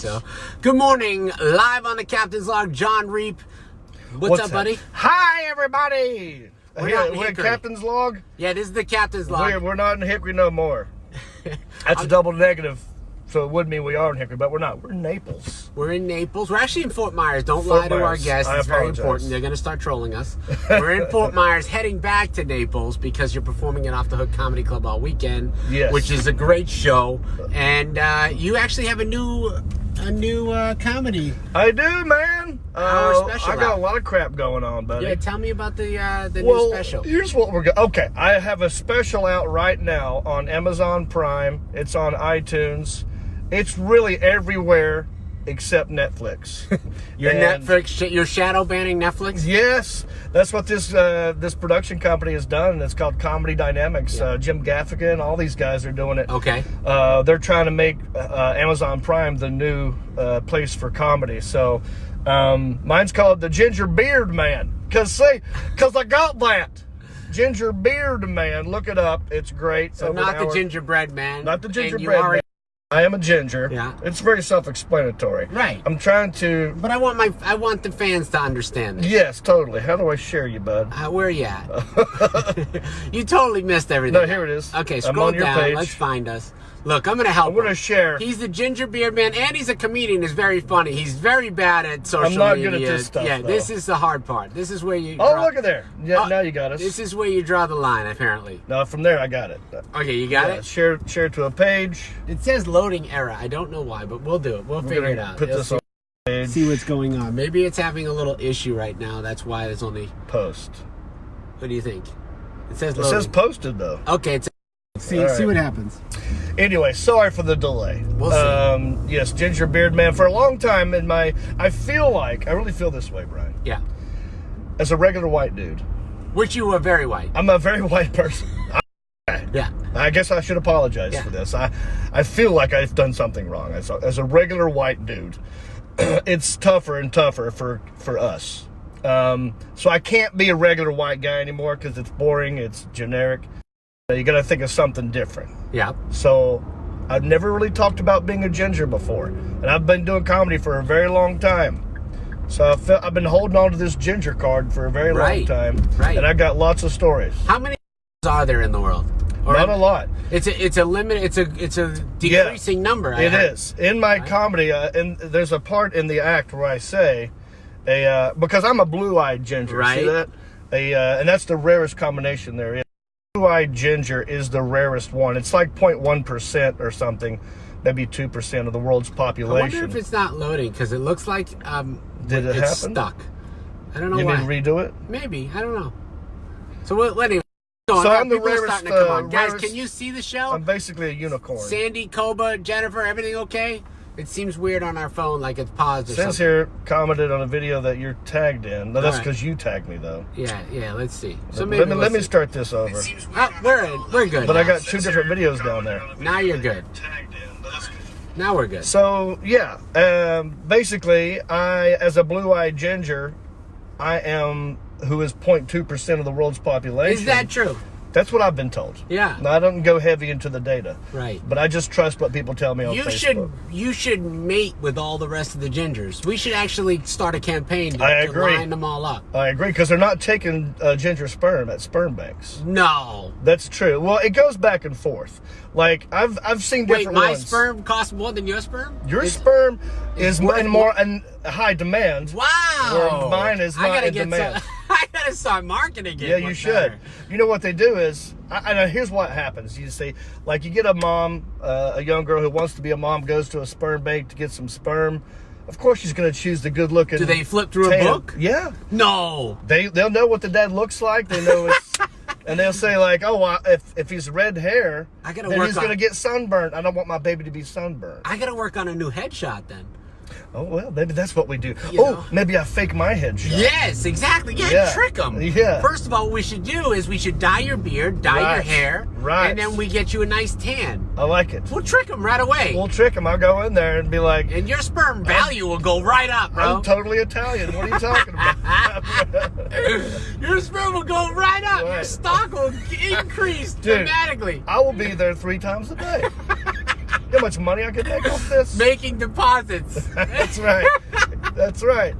So, good morning, live on the Captain's Log, Jon Reep. What's up, buddy? Hi, everybody. We're at Captain's Log? Yeah, this is the Captain's Log. We're not in Hickory no more. That's a double negative, so it would mean we are in Hickory, but we're not. We're in Naples. We're in Naples. We're actually in Fort Myers. Don't lie to our guests. It's very important. They're going to start trolling us. We're in Fort Myers, heading back to Naples because you're performing at Off the Hook Comedy Club all weekend, yes, which is a great show. And you actually have a new comedy. I do, man. Special I got a lot of crap going on, buddy. Yeah, tell me about the new special. Here's what we're going. Okay, I have a special out right now on Amazon Prime. It's on iTunes. It's really everywhere except Netflix. You're shadow banning Netflix? Yes, that's what this production company has done. It's called Comedy Dynamics. Yeah. Jim Gaffigan, all these guys are doing it. Okay. They're trying to make Amazon Prime the new place for comedy. So mine's called The Ginger Beard Man. Cause I got that. Ginger Beard Man. Look it up. It's great. So not the gingerbread man. Not the gingerbread man. I am a ginger. Yeah. It's very self-explanatory. Right. I'm trying to... But I want the fans to understand this. Yes, totally. How do I share you, bud? Where are you at? You totally missed everything. No, here it is. Okay, scroll down. Page. Let's find us. Look, I'm going to help I'm going to him. share. He's the ginger beard man, and he's a comedian. He's very funny. He's very bad at social media. I'm not good at this stuff, Yeah, though. This is the hard part. This is where you... Look at there. Yeah, now you got us. This is where you draw the line, apparently. No, from there I got it. Okay, you got it? Share to a page. It says loading error. I don't know why, but we'll do it. We'll figure it out. Put this on page. See what's going on. Maybe it's having a little issue right now. That's why there's only... Post. What do you think? It says It loading. says posted, though. Okay, see what happens. Anyway, sorry for the delay. We'll see. Yes, Ginger Beard Man. For a long time I really feel this way, Brian. Yeah. As a regular white dude. Which you were very white. I'm a very white person. Yeah. I guess I should apologize for this. I feel like I've done something wrong. As a regular white dude, it's tougher and tougher for us. So I can't be a regular white guy anymore because it's boring, it's generic. You got to think of something different. Yeah. So I've never really talked about being a ginger before. And I've been doing comedy for a very long time. So I've been holding on to this ginger card for a very long time. Right. And I got lots of stories. How many are there in the world? Not a lot. It's a decreasing number. It is. In my comedy, and there's a part in the act where I say, because I'm a blue-eyed ginger. Right. See that? And that's the rarest combination there is. Blue-eyed ginger is the rarest one. It's like 0.1% or something, maybe 2% of the world's population. I wonder if it's not loading because it looks like Did it it's happen? stuck. I don't know you why. You need to redo it? Maybe. I don't know. So anyway, so I'm the rarest. Starting to come on. Guys, can you see the show? I'm basically a unicorn. Sandy, Koba, Jennifer, everything okay? It seems weird on our phone, like it's paused or something. It says here, commented on a video that you're tagged in. No, that's because you tagged me, though. Yeah, let's see. So maybe let me start this over. We're good. But I got 2 different videos down there. Now you're good. Now we're good. So, yeah. Basically, as a blue-eyed ginger, who is 0.2% of the world's population. Is that true? That's what I've been told. Yeah. Now, I don't go heavy into the data. Right. But I just trust what people tell me on Facebook. You should mate with all the rest of the gingers. We should actually start a campaign to line them all up. I agree, because they're not taking ginger sperm at sperm banks. No. That's true. Well, it goes back and forth. Like, I've seen different ones. Wait, my sperm costs more than your sperm? Your sperm is more in high demand. Wow. Where mine is not in demand. I gotta start marketing it. Yeah, you should. Better. You know what they do is, here's what happens. You see, like you get a mom, a young girl who wants to be a mom, goes to a sperm bank to get some sperm. Of course, she's going to choose the good-looking. Do they flip through a book? Yeah. No. They'll know what the dad looks like. They know it's, and they'll say like, oh, well, if he's red hair, then he's going to get sunburned. I don't want my baby to be sunburned. I got to work on a new headshot then. Oh, well, maybe that's what we do. Maybe I fake my headshot. Yes, exactly. Yeah, trick them. Yeah. First of all, what we should do is we should dye your beard, dye your hair, and then we get you a nice tan. I like it. We'll trick them right away. We'll trick them. I'll go in there and be like... And your sperm value will go right up, bro. I'm totally Italian. What are you talking about? Your sperm will go right up. Right. Your stock will increase dramatically. I will be there 3 times a day. You know how much money I could make off this? Making deposits. That's right. That's right.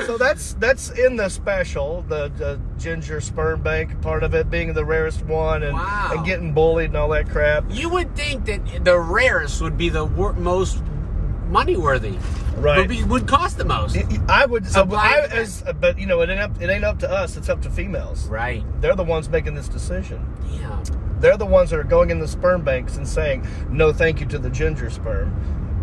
So that's in the special, the ginger sperm bank part of it being the rarest one, and getting bullied and all that crap. You would think that the rarest would be the most money worthy, right? Would cost the most. I would, but you know, it ain't up to us. It's up to females, right? They're the ones making this decision. Yeah, they're the ones that are going in the sperm banks and saying no, thank you to the ginger sperm.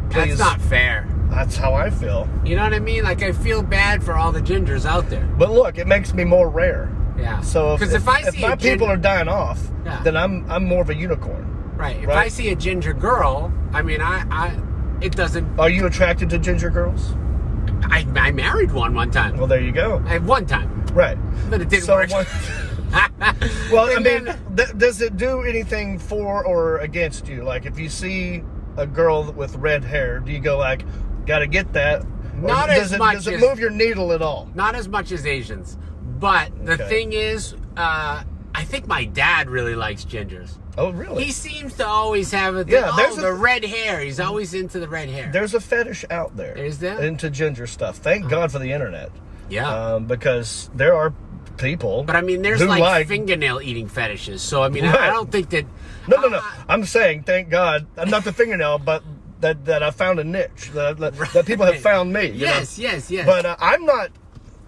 Please. That's not fair. That's how I feel. You know what I mean? Like, I feel bad for all the gingers out there. But look, it makes me more rare. Yeah. So if my people are dying off, then I'm more of a unicorn. Right. If I see a ginger girl, I mean, it doesn't. Are you attracted to ginger girls? I married one time. Well, there you go. One time. Right. But it didn't work. Well, I mean, does it do anything for or against you? Like, if you see a girl with red hair, do you go like, gotta get that? Not as much. Does it move your needle at all? Not as much as Asians. But the thing is, I think my dad really likes gingers. Oh, really? He seems to always have the red hair. He's always into the red hair. There's a fetish out there. Is there? Into ginger stuff. Thank God for the internet. Yeah. Because there are people. But I mean, there's like fingernail eating fetishes. So I mean, I don't think that. No. I'm saying thank God, not the fingernail, but that I found a niche that people have found me. Yes. But I'm not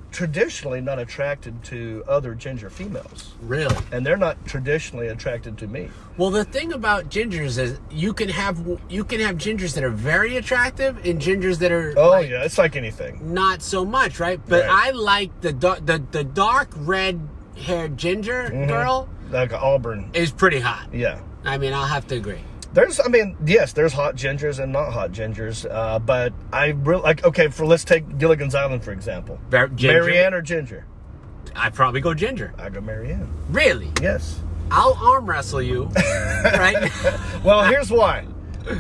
traditionally not attracted to other ginger females. Really? And they're not traditionally attracted to me. Well, the thing about gingers is you can have gingers that are very attractive and gingers that are yeah, it's like anything. Not so much, right? But I like the dark red haired ginger girl. Like Auburn. Is pretty hot. Yeah. I mean, I'll have to agree. There's hot gingers and not hot gingers, but I really like. Okay, let's take Gilligan's Island for example. Marianne or Ginger? I'd probably go Ginger. I go Marianne. Really? Yes. I'll arm wrestle you, right? Well, here's why.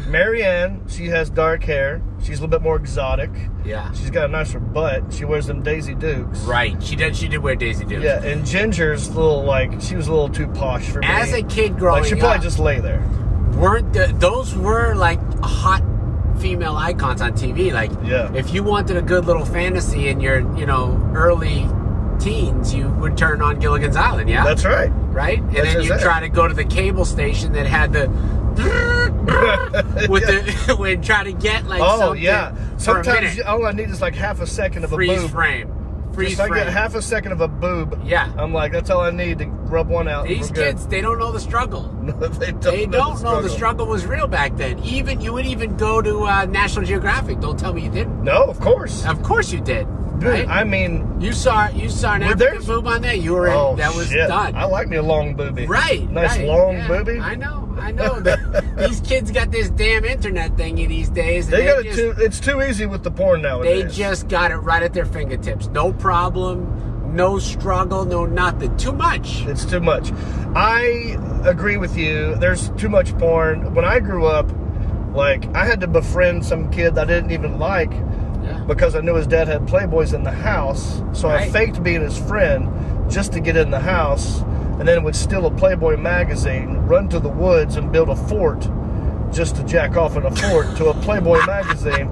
Marianne, she has dark hair. She's a little bit more exotic. Yeah. She's got a nicer butt. She wears them Daisy Dukes. Right. She did wear Daisy Dukes. Yeah, and Ginger's she was a little too posh for me. As a kid growing up, she'd probably just lay there. Those were like hot female icons on TV. Like, if you wanted a good little fantasy in your, early teens, you would turn on Gilligan's Island. Yeah, that's right. Right, and then you try to go to the cable station that had the would try to get like something. Sometimes all I need is like half a second of a boob. If I get half a second of a boob, I'm like, that's all I need to rub one out. These kids, they don't know the struggle. No, they don't. They don't know the struggle was real back then. You would even go to National Geographic. Don't tell me you didn't. No, of course. Of course you did. Dude, right? I mean, you saw an African boob on there. You were that was done. I like me a long boobie. Right. Nice long boobie. I know. These kids got this damn internet thingy these days. It's too easy with the porn nowadays. They just got it right at their fingertips. No problem, no struggle, no nothing. Too much. It's too much. I agree with you. There's too much porn. When I grew up, like, I had to befriend some kid I didn't even like because I knew his dad had Playboys in the house. So I faked being his friend just to get in the house, and then would steal a Playboy magazine, run to the woods, and build a fort just to jack off in a fort to a Playboy magazine.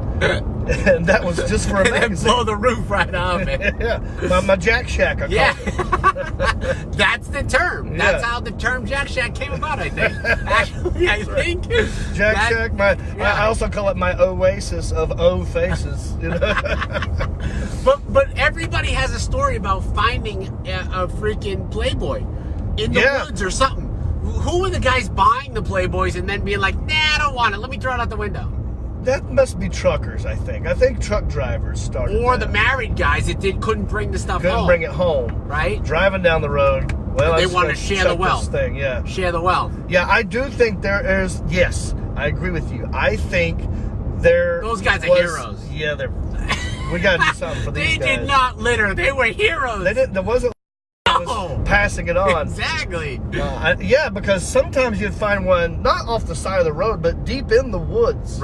And that was just for a magazine. Blow the roof right off it. Yeah, my Jack Shack, I call it. That's the term. That's how the term Jack Shack came about, I think. Actually, I think. Jack Shack, I also call it my oasis of O faces. But everybody has a story about finding a freaking Playboy in the woods or something. Who were the guys buying the Playboys and then being like, nah, I don't want it. Let me throw it out the window. That must be truckers, I think. I think truck drivers started or the married guys that couldn't bring the stuff home. Couldn't bring it home. Right? Driving down the road. Well, they want to share the wealth. Share the wealth. Yeah, I do think there is, yes, I agree with you. I think those guys are heroes. Yeah, we got to do something for these guys. They did not litter. They were heroes. There wasn't passing it on. Exactly. Because sometimes you'd find one not off the side of the road, but deep in the woods,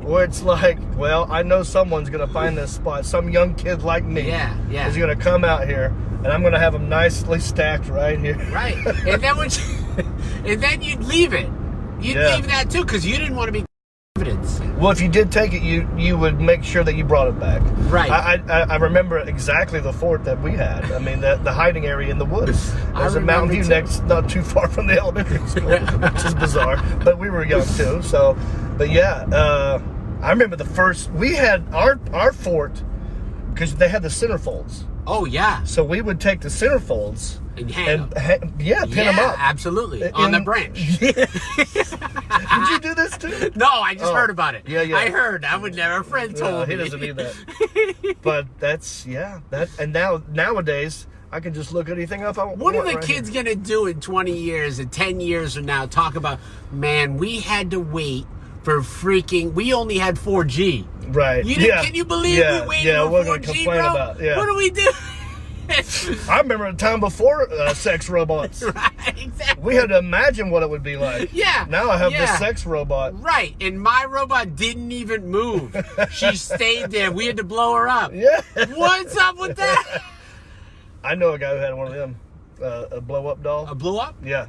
where it's like, well, I know someone's gonna find this spot. Some young kid like me is gonna come out here, and I'm gonna have them nicely stacked right here. Right, and then and then you'd leave it. You'd leave that too, because you didn't want to be evidence. Well, if you did take it, you would make sure that you brought it back. Right. I remember exactly the fort that we had. I mean, the hiding area in the woods. There's a Mountain View next, not too far from the elementary school, which is bizarre. But we were young too. So, but yeah, I remember we had our fort because they had the centerfolds. Oh yeah. So we would take the centerfolds and hang them. Pin them up. Absolutely. On the branch. Yeah. Did you do this too? No, I just heard about it. Yeah. I heard. I would never. A friend told me. He doesn't need that. But and nowadays I can just look anything up I want. What are the kids gonna do in 20 years and 10 years from now? Talk about, man, we had to wait for we only had 4G. Right. Can you believe we waited for 4G, bro? What do we do? I remember a time before sex robots. Right, exactly. We had to imagine what it would be like. Yeah. Now I have this sex robot. Right, and my robot didn't even move. She stayed there. We had to blow her up. Yeah. What's up with that? I know a guy who had one of them, a blow-up doll. A blow-up? Yeah.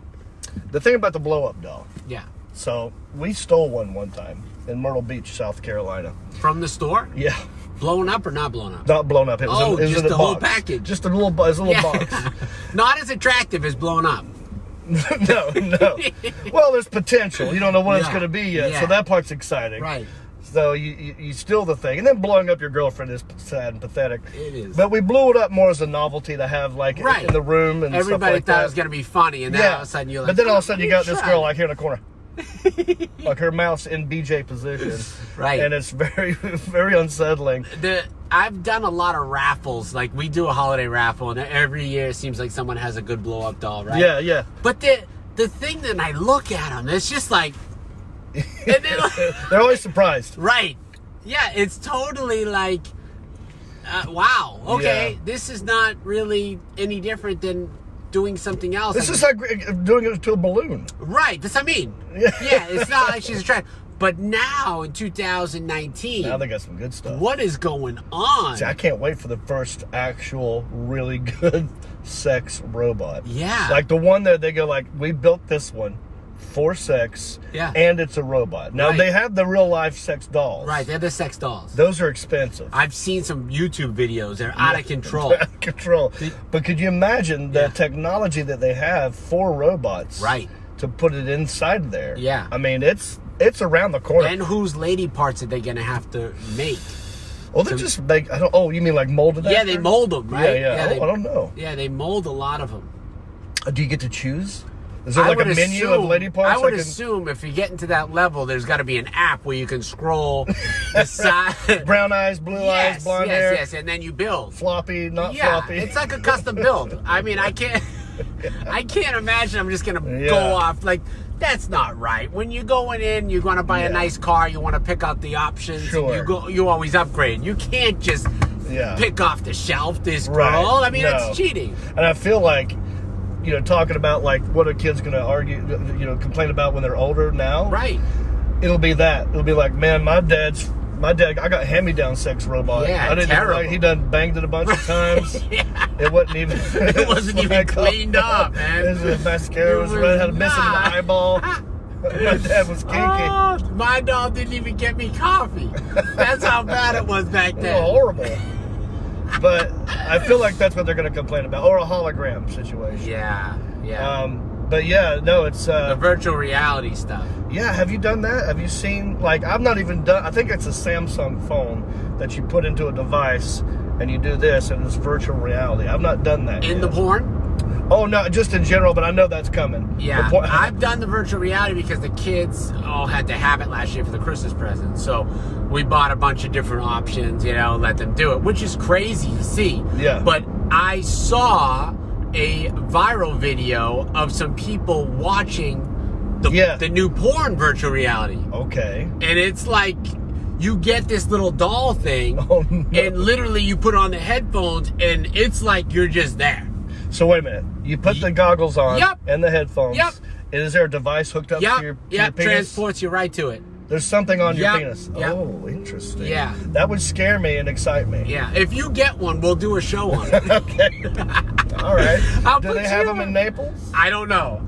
The thing about the blow-up doll. Yeah. So we stole one time in Myrtle Beach, South Carolina. From the store? Yeah. Blown up or not blown up? Not blown up. It was just in the a whole box. package. Just a little box. Not as attractive as blown up. No. Well, there's potential. You don't know what it's going to be yet. Yeah. So that part's exciting. Right. So you steal the thing. And then blowing up your girlfriend is sad and pathetic. It is. But we blew it up more as a novelty to have like in the room and everybody stuff like thought that. it was going to be funny. And then all of a sudden you're like, but then all of a sudden you got this girl like here in the corner. Like her mouth's in BJ position. Right. And it's very, very unsettling. I've done a lot of raffles. Like we do a holiday raffle, and every year it seems like someone has a good blow up doll, right? Yeah. But the thing that I look at them, it's just like, and they're always surprised. Right. Yeah, it's totally like, wow. Okay, this is not really any different than doing something else. This is like doing it to a balloon. Right. That's what I mean. Yeah. It's not like she's attractive. But now in 2019, now they got some good stuff. What is going on? See, I can't wait for the first actual really good sex robot. Yeah. Like the one that they go like, we built this one for sex. Yeah. And it's a robot. Now they have the real life sex dolls. Right. They're the sex dolls. Those are expensive. I've seen some YouTube videos. They're out of control. Out of control. But could you imagine the technology that they have for robots? Right. To put it inside there. Yeah. I mean, it's around the corner. And whose lady parts are they going to have to make? Oh, they just make. You mean like molded? Yeah, they mold them, right? Yeah. I don't know. Yeah, they mold a lot of them. Do you get to choose? Is there like a menu of lady parts? I would assume if you get into that level, there's got to be an app where you can scroll the side. Brown eyes, blue eyes, blonde hair. Yes, and then you build. Floppy, not floppy. Yeah, it's like a custom build. I mean, I can't imagine I'm just going to go off like. That's not right. When you're going in, you're going to buy a nice car. You want to pick out the options. Sure. You always upgrade. You can't just pick off the shelf this girl. Right. I mean, it's cheating. And I feel like, talking about like what are kids going to argue, complain about when they're older now. Right. It'll be that. It'll be like, man, my dad, I got hand-me-down sex robot. Yeah, terrible. He done banged it a bunch of times. It wasn't even. It wasn't even cleaned up, man. His mascara was red. Had a missing eyeball. My dad was kinky. Oh, my dog didn't even get me coffee. That's how bad it was back then. Horrible. But I feel like that's what they're going to complain about, or a hologram situation. Yeah. But yeah, no, it's the virtual reality stuff. Yeah, have you done that? Have you seen, like, I've not even done, I think it's a Samsung phone that you put into a device and you do this and it's virtual reality. I've not done that In the porn? Oh, no, just in general, but I know that's coming. Yeah, I've done the virtual reality because the kids all had to have it last year for the Christmas present. So we bought a bunch of different options, let them do it, which is crazy to see. Yeah. But I saw a viral video of some people watching the new porn virtual reality. Okay. And it's like you get this little doll thing and literally you put on the headphones and it's like you're just there. So wait a minute. You put the goggles on and the headphones. Yep. And is there a device hooked up to your penis? Transports you right to it. There's something on your Yep, penis. yep. Oh, interesting. Yeah. That would scare me and excite me. Yeah. If you get one, we'll do a show on it. Okay. All right. Do they have them in in Naples? I don't know.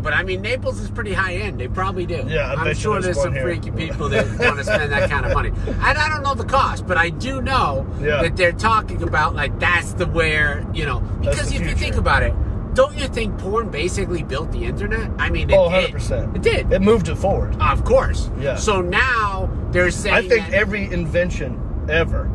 But I mean, Naples is pretty high end. They probably do. Yeah, I'm sure there's some freaky people that want to spend that kind of money. And I don't know the cost, but I do know that they're talking about like that's the where, you know, because if you think about it, don't you think porn basically built the internet? I mean, it 100%. It did. It moved it forward. Of course. Yeah. So now they're saying I think every invention ever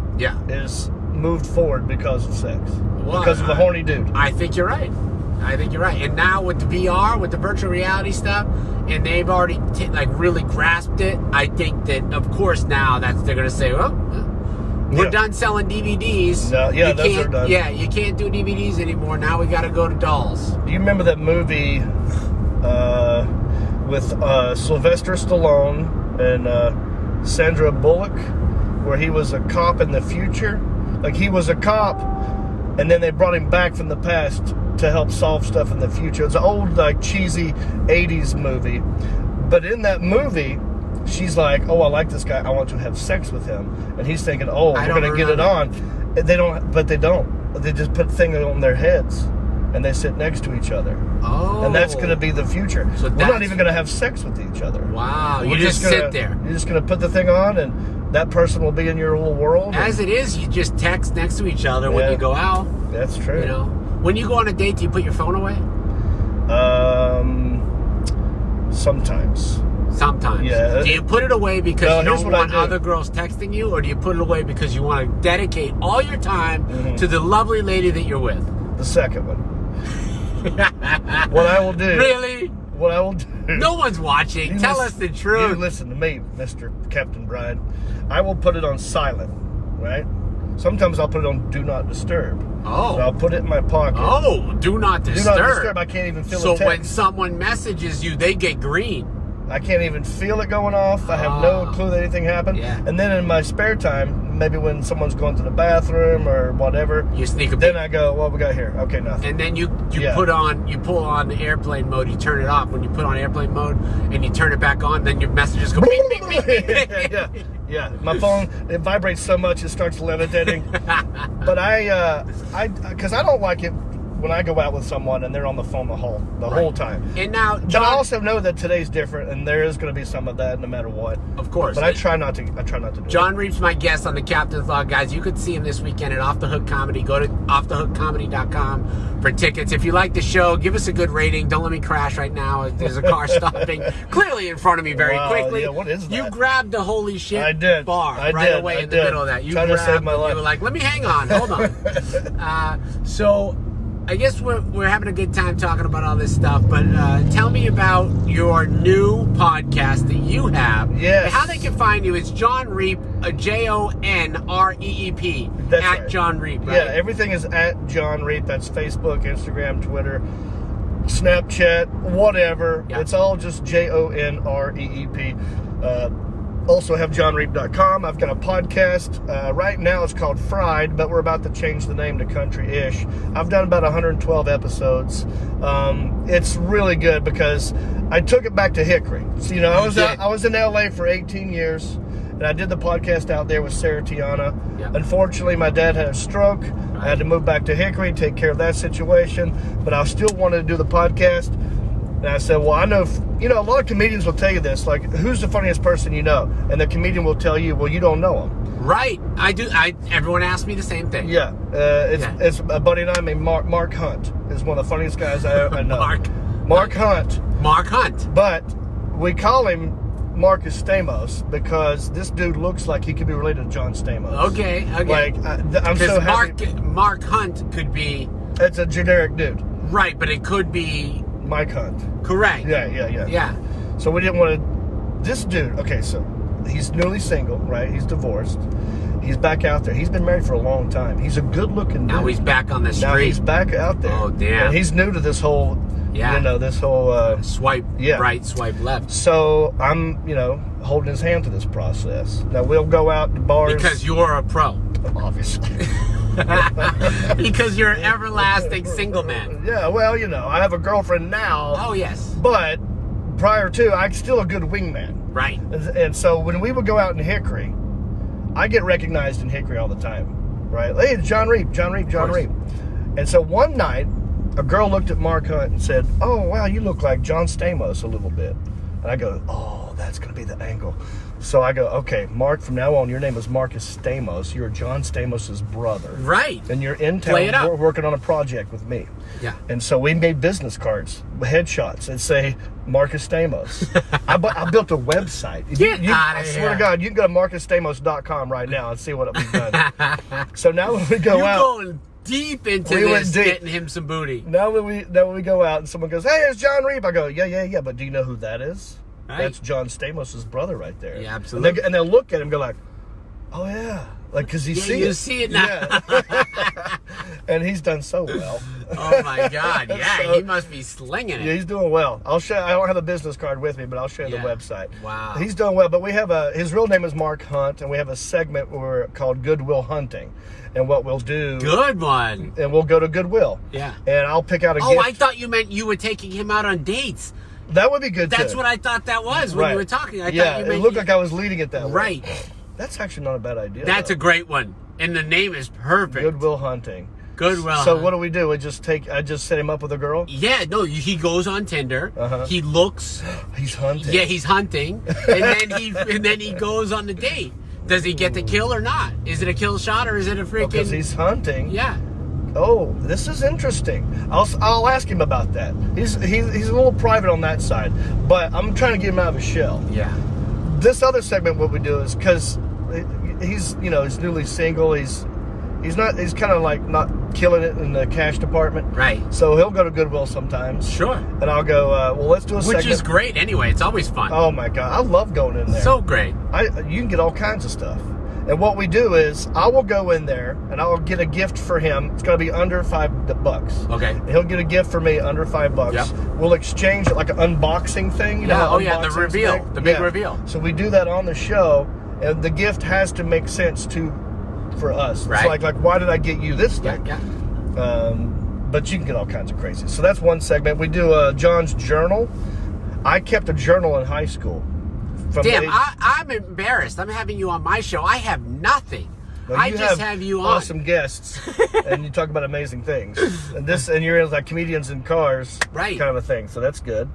is moved forward because of sex. Because of the horny dude. I think you're right. And now with the VR, with the virtual reality stuff, and they've already really grasped it, I think that, of course, now they're going to say, well, we're done selling DVDs. No, those are done. Yeah, you can't do DVDs anymore. Now we got to go to dolls. Do you remember that movie with Sylvester Stallone and Sandra Bullock, where he was a cop in the future? Like, he was a cop, and then they brought him back from the past to help solve stuff in the future. It's an old, like, cheesy 80s movie. But in that movie, she's like, oh, I like this guy. I want to have sex with him. And he's thinking, oh, we're going to get it on. They don't. They just put things on their heads, and they sit next to each other. Oh. And that's going to be the future. So we're not even going to have sex with each other. Wow. You just sit there. You're just going to put the thing on, and that person will be in your little world. As it is, you just text next to each other when you go out. That's true. You know, when you go on a date, do you put your phone away? Sometimes. Yeah. Do you put it away because you don't want do. other girls texting you, or do you put it away because you want to dedicate all your time to the lovely lady that you're with? The second one. What I will do. Really? What I will do. No one's watching. Tell us the truth. You listen to me, Mr. Captain Brien. I will put it on silent, right? Sometimes I'll put it on Do Not Disturb. Oh. So I'll put it in my pocket. Oh, Do Not Disturb. Do Not Disturb. I can't even feel it. So when someone messages you, they get green. I can't even feel it going off. I have no clue that anything happened. Yeah. And then in my spare time, maybe when someone's going to the bathroom or whatever, you sneak a then I go, what we got here? Okay, nothing. And then you pull on the airplane mode, you turn it off. When you put on airplane mode and you turn it back on, then your messages go bing, bing, bing, bing. Yeah. My phone, it vibrates so much it starts levitating. But because I don't like it when I go out with someone and they're on the phone the whole time. And now, John, but I also know that today's different, and there is going to be some of that no matter what. Of course. But I try not to do Jon Reep's my guest on the Captain's Log, guys. You could see him this weekend at Off the Hook Comedy. Go to offthehookcomedy.com for tickets. If you like the show, give us a good rating. Don't let me crash right now. There's a car stopping clearly in front of me very quickly. Yeah, what is that? You grabbed the holy shit I did. bar I right did. away I in the did. middle of that. You Trying to save my life. You were like, let me hang on. Hold on. So I guess we're having a good time talking about all this stuff, but tell me about your new podcast that you have. Yes. How they can find you. It's Jon Reep, JONREEP. That's at right. Jon Reep, right? Yeah, everything is at Jon Reep. That's Facebook, Instagram, Twitter, Snapchat, whatever. Yeah. It's all just JONREEP. Also have johnreep.com. I've got a podcast. Right now it's called Fried, but we're about to change the name to Country-ish. I've done about 112 episodes. It's really good because I took it back to Hickory. So, I was in LA for 18 years, and I did the podcast out there with Sarah Tiana. Yeah. Unfortunately, my dad had a stroke. I had to move back to Hickory, take care of that situation, but I still wanted to do the podcast. And I said, well, I know, a lot of comedians will tell you this, like, who's the funniest person you know? And the comedian will tell you, well, you don't know him. Right. I do. Everyone asks me the same thing. Yeah. It's a buddy and I named Mark Hunt is one of the funniest guys I know. Mark Hunt. Mark Hunt. But we call him Marcus Stamos because this dude looks like he could be related to John Stamos. Okay. Like, I'm so happy. Mark Hunt could be... It's a generic dude. Right, but it could be... Mike Hunt. Correct. Yeah. So we didn't want to... This dude, okay, so he's newly single, right? He's divorced. He's back out there. He's been married for a long time. He's a good-looking dude. Now he's back on the street. Now he's back out there. Oh, damn. And he's new to this whole... this whole... swipe right, swipe left. So I'm, holding his hand through this process. Now we'll go out to bars... Because you're a pro. Obviously. Because you're an everlasting single man. Yeah, well, I have a girlfriend now. Oh, yes. But prior to, I'm still a good wingman. Right. And so when we would go out in Hickory, I get recognized in Hickory all the time, right? Hey, it's Jon Reep. And so one night, a girl looked at Mark Hunt and said, "Oh, wow, you look like John Stamos a little bit." And I go, "Oh, that's going to be the angle." So I go, "Okay, Mark, from now on, your name is Marcus Stamos. You're John Stamos' brother." Right. And you're in town working on a project with me. Yeah. And so we made business cards, headshots, that say Marcus Stamos. I built a website. I swear to God, you can go to marcusstamos.com right now and see what we've done. So now when we go out... Going deep into this, getting him some booty. Now when we go out and someone goes, "Hey, it's Jon Reep," I go, yeah, but do you know who that is? Right. That's John Stamos' brother right there. Yeah, absolutely. And they'll look at him and go like, "Oh, yeah." Like, because you see it now. Yeah. And he's done so well. Oh, my God. Yeah, So, he must be slinging it. Yeah, he's doing well. I'll show. I don't have a business card with me, but I'll show you the website. Wow. He's doing well, but we have his real name is Mark Hunt, and we have a segment called Goodwill Hunting. And what we'll do... Good one. And we'll go to Goodwill. Yeah. And I'll pick out a gift. Oh, I thought you meant you were taking him out on dates. That would be good, That's too. what I thought that was when you were talking. I thought you meant it looked like I was leading it that way. Right. That's actually not a bad idea. That's a great one. And the name is perfect. Goodwill Hunting. Goodwill. So what do we do? I just set him up with a girl? Yeah, no, he goes on Tinder. Uh-huh. He looks. He's hunting. Yeah, he's hunting. And then he goes on the date. Does he get the kill or not? Is it a kill shot or is it a freaking... Because he's hunting. Yeah. Oh, this is interesting. I'll ask him about that. He's a little private on that side, but I'm trying to get him out of his shell. Yeah. This other segment, what we do is, because he's newly single. He's kind of like not killing it in the cash department. Right. So he'll go to Goodwill sometimes. Sure. And I'll go, well, let's do a segment. Which is great anyway. It's always fun. Oh, my God. I love going in there. So great. You can get all kinds of stuff. And what we do is, I will go in there and I'll get a gift for him. It's going to be under $5. Okay. And he'll get a gift for me under $5. Yep. We'll exchange it like an unboxing thing. You know, the reveal, thing? the big reveal. So we do that on the show, and the gift has to make sense for us. Right. It's like, why did I get you this thing? Yeah. But you can get all kinds of crazy. So that's one segment. We do John's journal. I kept a journal in high school. Damn, I'm embarrassed. I'm having you on my show. I have nothing. Well, I just have you on. Awesome guests, and you talk about amazing things. And you're in like comedians in cars, right? Kind of a thing. So that's good.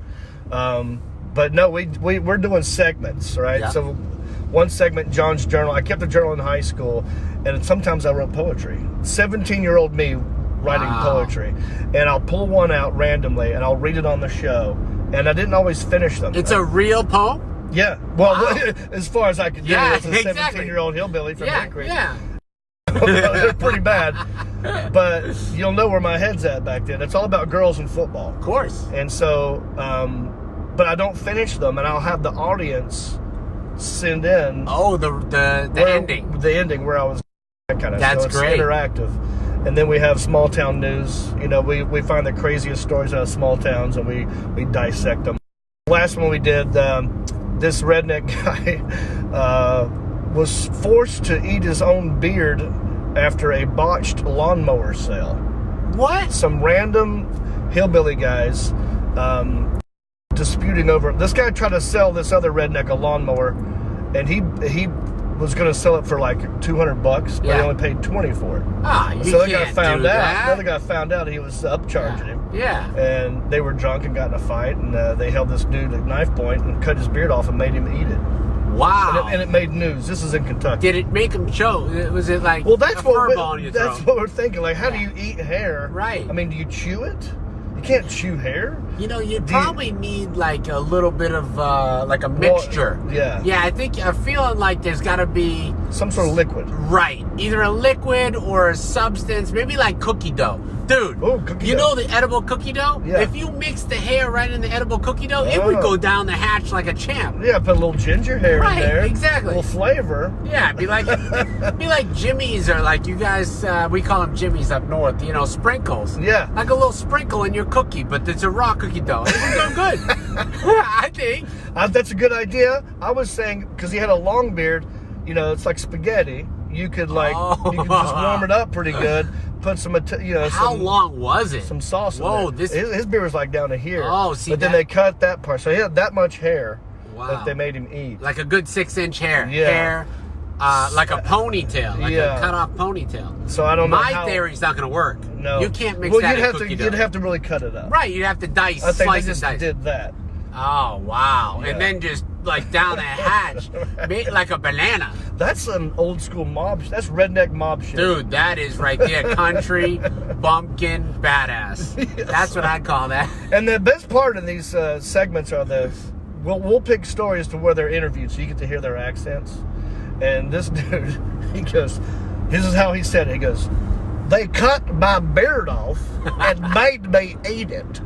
But no, we're doing segments, right? Yeah. So one segment, John's journal. I kept a journal in high school, and sometimes I wrote poetry. 17-year-old me writing poetry, and I'll pull one out randomly, and I'll read it on the show. And I didn't always finish them. It's a real poem. Yeah, well, as far as I could do, as a exactly. 17-year-old hillbilly from Hickory. Yeah. They're pretty bad, but you'll know where my head's at back then. It's all about girls and football. Of course. And so, but I don't finish them, and I'll have the audience send in. Oh, the ending. The ending where I was that kind of stuff. That's so it's great. Interactive. And then we have small town news. You know, we find the craziest stories out of small towns, and we dissect them. The last one we did, this redneck guy was forced to eat his own beard after a botched lawnmower sale. What? Some random hillbilly guys disputing over. This guy tried to sell this other redneck a lawnmower, and he was going to sell it for like $200, but he only paid $20 for it. So the guy found out. The other guy found out he was upcharging him. Yeah. And they were drunk and got in a fight, and they held this dude at knife point and cut his beard off and made him eat it. Wow. And it made news. This is in Kentucky. Did it make him choke? Was it like that's a fur ball in your throat? That's what we're thinking. Like, how do you eat hair? Right. I mean, do you chew it? You can't chew hair. You know, you probably need like a little bit of like a mixture. Yeah. Yeah, I'm feeling like there's got to be some sort of liquid. Right. Either a liquid or a substance, maybe like cookie dough. Dude, you know the edible cookie dough? Yeah. If you mix the hair right in the edible cookie dough, it would go down the hatch like a champ. Yeah, put a little ginger hair in there. Exactly. A little flavor. Yeah, be like Jimmy's, or like you guys, we call them Jimmy's up north, you know, sprinkles. Yeah. Like a little sprinkle in your cookie, but it's a raw cookie dough. It would go good. I think. That's a good idea. I was saying, because he had a long beard, you know, it's like spaghetti. you could you could just warm it up pretty good. Put some, How long was it? Some sauce. Whoa, in there. His beard was like down to here. Oh, see, but then they cut that part, so he had that much hair. Wow. That they made him eat. Like a good 6-inch hair. Yeah. Hair, like a ponytail, like a cut-off ponytail. So I don't know. My theory's not going to work. No, you can't mix that in cookie dough. You'd have to really cut it up. Right, you'd have to dice, I think slice they just and dice. did that. Oh wow! Yeah. And then just like down the hatch, made like a banana. That's an old school mob. That's redneck mob shit. Dude, that is right there. Country bumpkin badass. Yes. That's what I call that. And the best part of these segments are we'll pick stories to where they're interviewed, so you get to hear their accents. And this dude, he goes, this is how he said it. He goes, "They cut my beard off and made me eat it."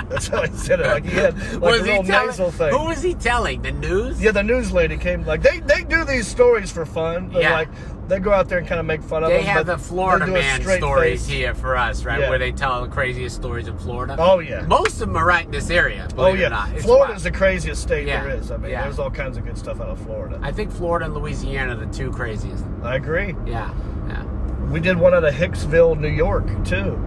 That's how he said it. Like he had like a little nasal thing. Who was he telling? The news? Yeah, the news lady came. Like they do these stories for fun. Yeah. Like they go out there and kind of make fun of them. They have the Florida man stories here for us, right? Yeah. Where they tell the craziest stories in Florida. Oh yeah. Most of them are right in this area. Believe it or not. Florida's the craziest state Yeah. there is. I mean, Yeah. there's all kinds of good stuff out of Florida. I think Florida and Louisiana are the two craziest. I agree. Yeah. We did one out of Hicksville, New York, too.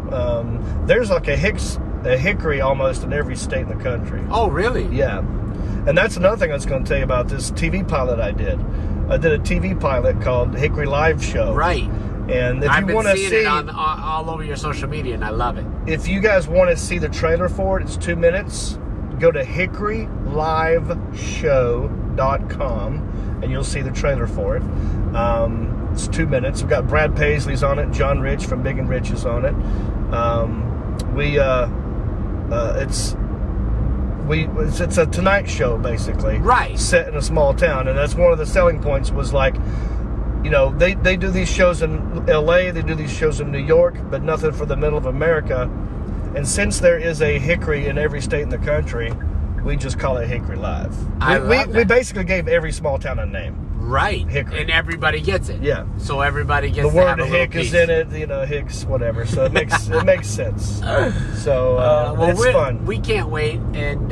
There's like a Hickory almost in every state in the country. Oh, really? Yeah. And that's another thing I was going to tell you about this TV pilot I did. I did a TV pilot called Hickory Live Show. Right. And if I've you want to see it on all over your social media, and I love it. If you guys want to see the trailer for it, it's 2 minutes. Go to hickoryliveshow.com and you'll see the trailer for it. It's 2 minutes. We've got Brad Paisley's on it. John Rich from Big and Rich is on it. It's a Tonight Show basically, right? Set in a small town, and that's one of the selling points. Was like, they do these shows in L.A., they do these shows in New York, but nothing for the middle of America. And since there is a Hickory in every state in the country, we just call it Hickory Live. We basically gave every small town a name. Right. Hickory. And everybody gets it. Yeah. So everybody gets the to have word a little hick piece. is in it, Hicks, whatever. So it makes sense. So it's fun. We can't wait. And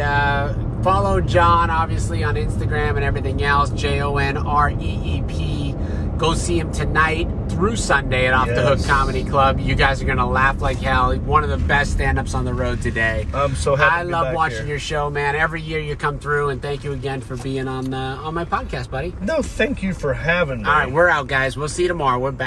follow Jon, obviously, on Instagram and everything else. JONREEP. Go see him tonight through Sunday at Off the Hook Comedy Club. You guys are going to laugh like hell. One of the best stand-ups on the road today. I'm so happy I to be love back watching here. your show, man. Every year you come through, and thank you again for being on my podcast, buddy. No, thank you for having me. All right, we're out, guys. We'll see you tomorrow. We're back.